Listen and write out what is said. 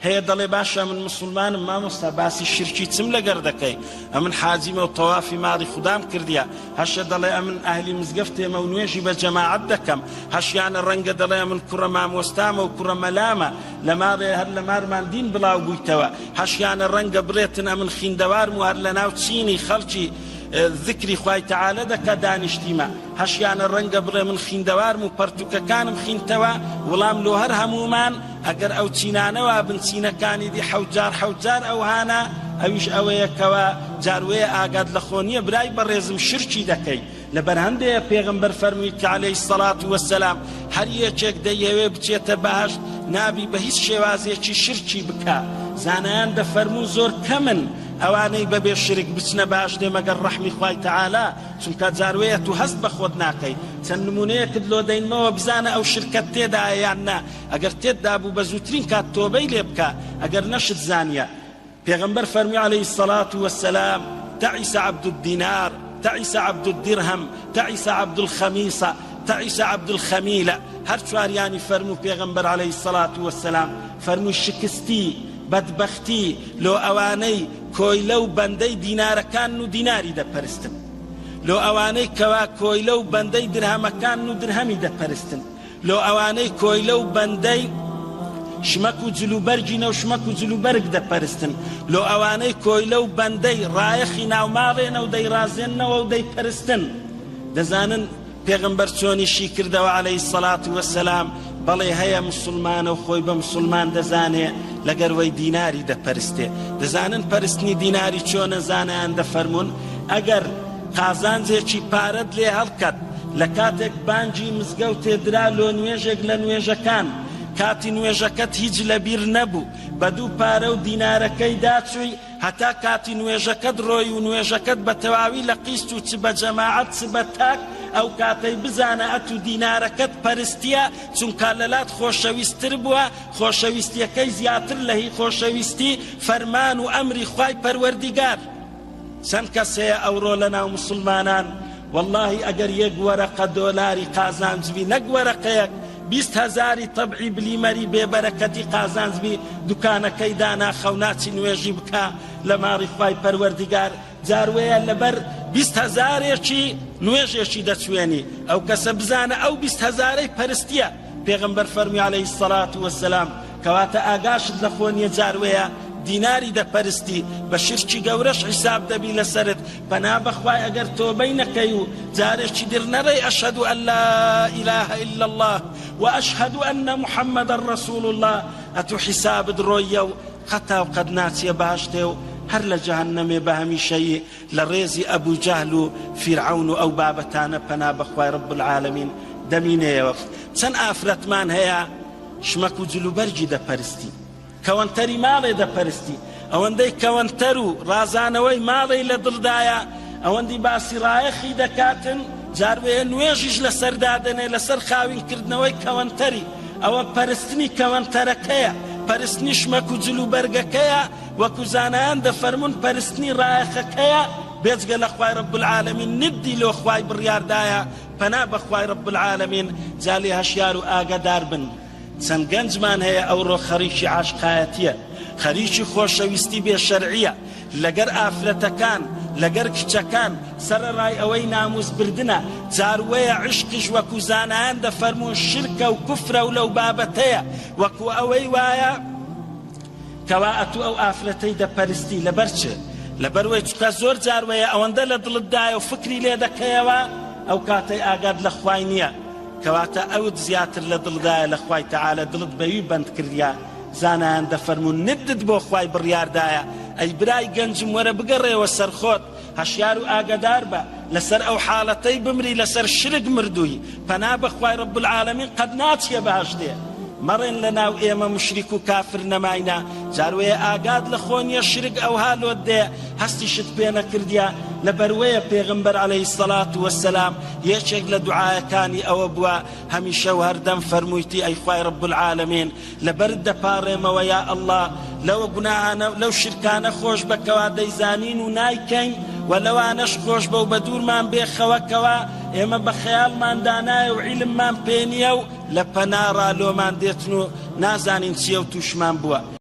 هەیە دەڵێ باشە من مسلمانم مامۆستا باسی شرکی چم لەگەر دەکەی ئەمن حاجیمە و تەوافی ماڵی خودام کردیە هەشە دەڵێ ئەمن ئاهلی مزگەفتێمە و نوێژی بە جەماعەت دەکەم هەشیانە ڕەنگە دەڵێ من کوڕە مامۆستامە و کوڕە مەلامە لە ماڵێ هەر لە مارمان دین بڵاو بوویتەوە هەشیانە ڕەنگە بڕێتن ئەمن خیندەوارم و هەر لە ناو چینی خەڵکی ذکری خوای تەعالە دەکە دانیشتیمە هەشیانە ڕەنگە بڕێ من خیندەوارم و پەرتوکەکانم خینتەوە وەڵام لۆ هەر هەمومان ئەگەر ئەو چینانەوە بنچینەکانی دی حەوجار ئەو هانە ئەویش ئەوەیەکەوە جاروەیە ئاگات لە خۆنیە برای بەڕێزم شرکی دەکەی لەبەر هەندەیە پێغەمبەر فەرمووی کە عەلەیهی السەڵات وەسەلام هەر یەکێک دەیەوێ بچێتە بەهەشت نابی بە هیچ شێوازێکی شرکی بکە زانایان دەفەرموو زۆر کەمن ئەوانەی بەبێ شرک بچنە باشدێ مەگەر ڕەحمی خوای تەعالە چونکە جاروەیە تو هەست بە خۆت ناکەی چەند نمونەیەکت لۆ دەینمەوە بزانە ئەو شرکەت تێدایە یان نا ئەگەر تێدا بوو بە زووترین کات تۆبەی لێ بکە ئەگەر نەشت زانیە پێغەمبەر فەرمووی عەلەیهی السەڵات وەسەلام تعیس عەبد الدینار تعیس عەبد الدرهم تعیس عەبد الخەمیسە تعیس عەبد الخەمیلە هەر چواریانی فەرموو پێغەمبەر عەلەیهی السەڵات وەسەلام فەرمووی شکستی بەدبەختی لۆ ئەوانەی کۆیلە و بەندەی دینارەکان و دیناری دەپەرستن لۆ ئەوانەی کەوا کۆیلە و بەندەی درهەمەکان و درهەمی دەپەرستن لۆ ئەوانەی کۆیلە و بەندەی شمەک و جلوبەرگینە و شمەک و جلوبەرگ دەپەرستن لۆ ئەوانەی کۆیلە و بەندەی ڕایەخی ناوماڵێنە و دەیڕازێننەوە و دەیپەرستن دەزانن پێغەمبەر چۆنیشی کردەوە عەلەیهی السەڵات وەسەلام بەڵێ هەیە مسلمانە و خۆی بە مسلمان دەزانێ لەگەر وەی دیناری دەپەرستێ دەزانن پەرستنی دیناری چۆنە زانایان دەفەرمون ئەگەر قازانجێکی پارەت لێ هەڵکەت لە کاتێک بانگی مزگەوتێ درا لۆ نوێژێک لە نوێژەکان کاتی نوێژەکەت هیچ لەبیر نەبوو بە دوو پارە و دینارەکەی داچووی هەتا کاتی نوێژەکەت ڕۆی و نوێژەکەت بە تەواوی لە قیست و چ بە جەماعەت چ بە تاک ئەو کاتەی بزانە ئەت و دینارەکەت پەرستیە چونکە لەلات خۆشەویستتر بووە خۆشەویستیەکەی زیاتر لە هی خۆشەویستی فەرمان و ئەمری خوای پەروەردیگار چەند کەسەیە ئەوڕۆ لە ناو مسلمانان واللهی ئەگەر یەک وەرەقە دۆلاری قازانجبی نەک وەرەقەیەک 20,000 تەبعی بلیمەری بێبەرەکەتی قازانجبی دوکانەکەی دانا خەوناچی نوێژی بکە لە ماڕی خوای پەروەردیگار جاروەیە لەبەر 20,000 نوێژێکی دەچوێنی ئەو کەسە بزانە ئەو 20,000 پەرستیە پێغەمبەر فەرمی عەلەیهی السەڵات وەسەلام کەواتە ئاگاشت لە خۆنیە جاروەیە دیناری دەپەرستی بە شرکی گەورەش حیساب دەبی لەسەرت پەنا بەخوای ئەگەر تۆبەی نەکەی و جارێکی در نەڕێی ئەشهەدو ئەن لا ئیلاهە ئیلا الله وأشهد أن محمد رسول الله أتو حسابت رويو خطا وقد ناتي باشتو هر لجهنم بهمي شيء لريزي أبو جهل فرعون أو بابتانا پنا بخواي رب العالمين دمينه وقت سن آفرت من هيا شمكو جلو برجي دا پرستي كوانتري مالي دا پرستي اوندي كوانترو رازانوي مالي لدردايا اوندي باسي رايخي دكاتن جاروێ نوێژیش لەسەر دادنێ لەسەر خاوین کردنەوەی کەوەنتەری ئەوە پەرستنی کەوەنتەرەکەیە پەرستنی شمەک و جلوبەرگەکەیە وەکو زانایان دەفەرمون پەرستنی ڕایەخەکەیە بێجگە لە خوای رب العالمین ندی لۆ خوای بڕیاردایە پەنا بە خوای رب العالمین جالی هەشیار و ئاگادار بن چەند گەنجمان هەیە ئەوڕۆ خەریکی عاشقایەتیە خەریکی خۆشەویستی بێشەرعیە لەگەر ئافرەتەکان لەگەر کچەکان سەرەڕای ئەوەی ناموس بردنە جاروەیە عشقیش وەکو زانایان دەفەرمون شرکە و کوفرە و لەو بابەتەیە وەکو ئەوەی وایە کەوا ئەتوو ئەو ئافرەتەی دەپەرستی لەبەر چ لەبەروەی چکە زۆر جاروەیە ئەوەندە لە دڵتدایە و فکری لێ دەکەیەوە ئەو کاتەی ئاگاد لە خوای نییە کەواتە ئەوت زیاتر لە دڵدایە لە خوای تەعالە دڵت بەوی بەند کردیا زانایان دەفەرمون ندت بۆ خوای بڕیاردایە ئەی برای گەنجم وەرە بگەڕێەوە سەرخۆت هەشیار و ئاگادار بە لەسەر ئەو حاڵەتەی بمری لەسەر شرک مردووی پەنا بەخوای رب العالمین قەت ناچیە بەهەشتێ مەڕێن لە ناو ئێمە مشریک و کافر نەماینە جاروەیە ئاگاد لە خۆنیە شرک ئەو هالۆت دێ هەستیشت پێ نەکردیا لەبەروەیە پێغەمبەر عەلەیهی السەڵات وەسەلام یەکێک لە دوعایەکانی ئەوە بووە هەمیشە و هەردەم فەرموویتی ئەی خوای رب العالمین لەبەرت دەپاڕێمەوە یا ئەڵڵا لەوە گوناهانە لەو شرکانە خۆش بکەوە دەیزانین و نایکەین و لەوانەش خۆش بە و بە دوورمان بێخەوەکەوە ئێمە بە خەیاڵمان دانایە و عیلممان پێ نییە و لە پەنا ڕالۆمان دێتن و نازانین چییە و تووشمان بووە